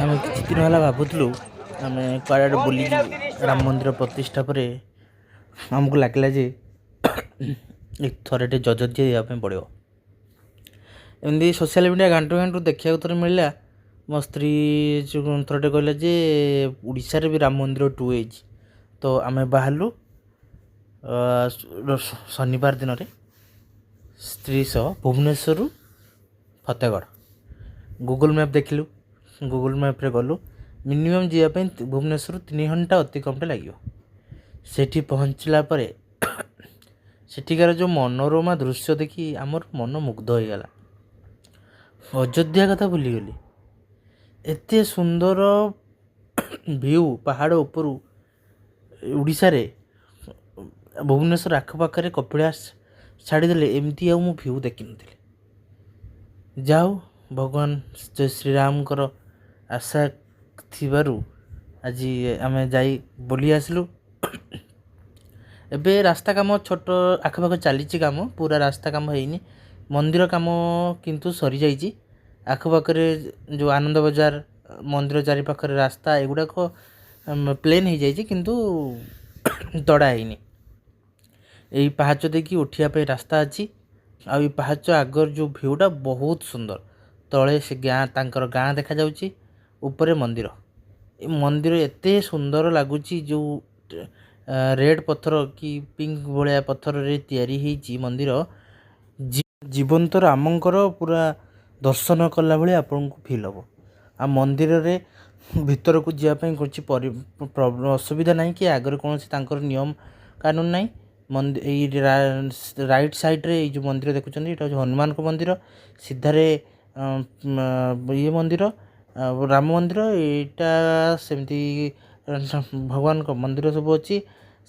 ଆମେ କିଛି ଦିନ ହେଲା ଭାବୁଥିଲୁ ଆମେ କୁଆଡ଼େ ବୁଲି ଯିବୁ। ରାମ ମନ୍ଦିର ପ୍ରତିଷ୍ଠା ପରେ ଆମକୁ ଲାଗିଲା ଯେ ଥରେ ଜଯୋଧ୍ୟା ଯିବା ପାଇଁ ପଡ଼ିବ। ଏମିତି ସୋସିଆଲ ମିଡ଼ିଆ ଘାଣ୍ଟୁ ଘାଣ୍ଟୁ ଦେଖିବାକୁ ଥରେ ମିଳିଲା। ମୋ ସ୍ତ୍ରୀ ଥରଟେ କହିଲା ଯେ ଓଡ଼ିଶାରେ ବି ରାମ ମନ୍ଦିର 2 ହେଇଛି। ତ ଆମେ ବାହାରିଲୁ ଶନିବାର ଦିନରେ ସ୍ତ୍ରୀ ସହ ଭୁବନେଶ୍ୱରରୁ ଫତେଗଡ଼। ଗୁଗୁଲ୍ ମ୍ୟାପ୍ ଦେଖିଲୁ, ଗୁଗୁଲ୍ ମ୍ୟାପ୍ରେ ଗଲୁ। ମିନିମମ୍ ଯିବା ପାଇଁ ଭୁବନେଶ୍ୱରରୁ 3 ଘଣ୍ଟା ଅତି କମ୍ରେ ଲାଗିବ। ସେଠି ପହଞ୍ଚିଲା ପରେ ସେଠିକାର ଯେଉଁ ମନୋରମା ଦୃଶ୍ୟ ଦେଖି ଆମର ମନ ମୁଗ୍ଧ ହୋଇଗଲା। ଅଯୋଧ୍ୟା କଥା ଭୁଲିଗଲି। ଏତେ ସୁନ୍ଦର ଭିଉ ପାହାଡ଼ ଉପରୁ ଓଡ଼ିଶାରେ ଭୁବନେଶ୍ୱର ଆଖପାଖରେ କପିଳାସ ଛାଡ଼ିଦେଲେ ଏମିତି ଆଉ ମୁଁ ଭିଉ ଦେଖିନଥିଲି। ଯାଉ ଭଗବାନ ଜୟ ଶ୍ରୀରାମଙ୍କର ଆଶା ଥିବାରୁ ଆଜି ଆମେ ଯାଇ ବୁଲି ଆସିଲୁ। ଏବେ ରାସ୍ତା କାମ ଛୋଟ ଆଖପାଖ ଚାଲିଛି, କାମ ପୁରା ରାସ୍ତା କାମ ହେଇନି। ମନ୍ଦିର କାମ କିନ୍ତୁ ସରିଯାଇଛି। ଆଖପାଖରେ ଯେଉଁ ଆନନ୍ଦ ବଜାର ମନ୍ଦିର ଚାରିପାଖରେ ରାସ୍ତା ଏଗୁଡ଼ାକ ପ୍ଲେନ୍ ହେଇଯାଇଛି, କିନ୍ତୁ ତଡ଼ା ହେଇନି। ଏଇ ପାହାଚ ଦେଇକି ଉଠିବା ପାଇଁ ରାସ୍ତା ଅଛି। ଆଉ ଏଇ ପାହାଚ ଆଗର ଯେଉଁ ଭିଉଟା ବହୁତ ସୁନ୍ଦର। ତଳେ ସେ ତାଙ୍କର ଗାଁ ଦେଖାଯାଉଛି, ଉପରେ ମନ୍ଦିର। ଏ ମନ୍ଦିର ଏତେ ସୁନ୍ଦର ଲାଗୁଛି। ଯେଉଁ ରେଡ଼୍ ପଥର କି ପିଙ୍କ ଭଳିଆ ପଥରରେ ତିଆରି ହେଇଛି ମନ୍ଦିର, ଜୀବନ୍ତ ରାମଙ୍କର ପୁରା ଦର୍ଶନ କଲା ଭଳି ଆପଣଙ୍କୁ ଫିଲ୍ ହେବ। ଆଉ ମନ୍ଦିରରେ ଭିତରକୁ ଯିବା ପାଇଁ କିଛି ଅସୁବିଧା ନାହିଁ କି ଆଗରେ କୌଣସି ତାଙ୍କର ନିୟମ କାନୁନ ନାହିଁ। ଏଇ ରାଇଟ୍ ସାଇଡ଼୍ରେ ଏଇ ଯେଉଁ ମନ୍ଦିର ଦେଖୁଛନ୍ତି, ଏଇଟା ହେଉଛି ହନୁମାନଙ୍କ ମନ୍ଦିର। ସିଧାରେ ମନ୍ଦିର ରାମ ମନ୍ଦିର, ଏଇଟା ସେମିତି ଭଗବାନଙ୍କ ମନ୍ଦିର ସବୁ ଅଛି।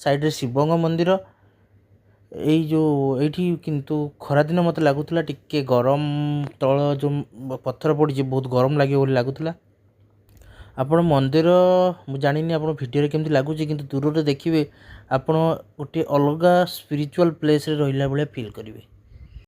ସାଇଡ଼୍ରେ ଶିବଙ୍କ ମନ୍ଦିର। ଏଇଠି କିନ୍ତୁ ଖରାଦିନ ମୋତେ ଲାଗୁଥିଲା ଟିକେ ଗରମ, ତଳ ଯେଉଁ ପଥର ପଡ଼ିଛି ବହୁତ ଗରମ ଲାଗିବ ବୋଲି ଲାଗୁଥିଲା। ଆପଣ ମନ୍ଦିର ମୁଁ ଜାଣିନି ଆପଣ ଭିଡ଼ିଓରେ କେମିତି ଲାଗୁଛି, କିନ୍ତୁ ଦୂରରେ ଦେଖିବେ ଆପଣ ଗୋଟିଏ ଅଲଗା ସ୍ପିରିଚୁଆଲ୍ ପ୍ଲେସ୍ରେ ରହିଲା ଭଳିଆ ଫିଲ୍ କରିବେ।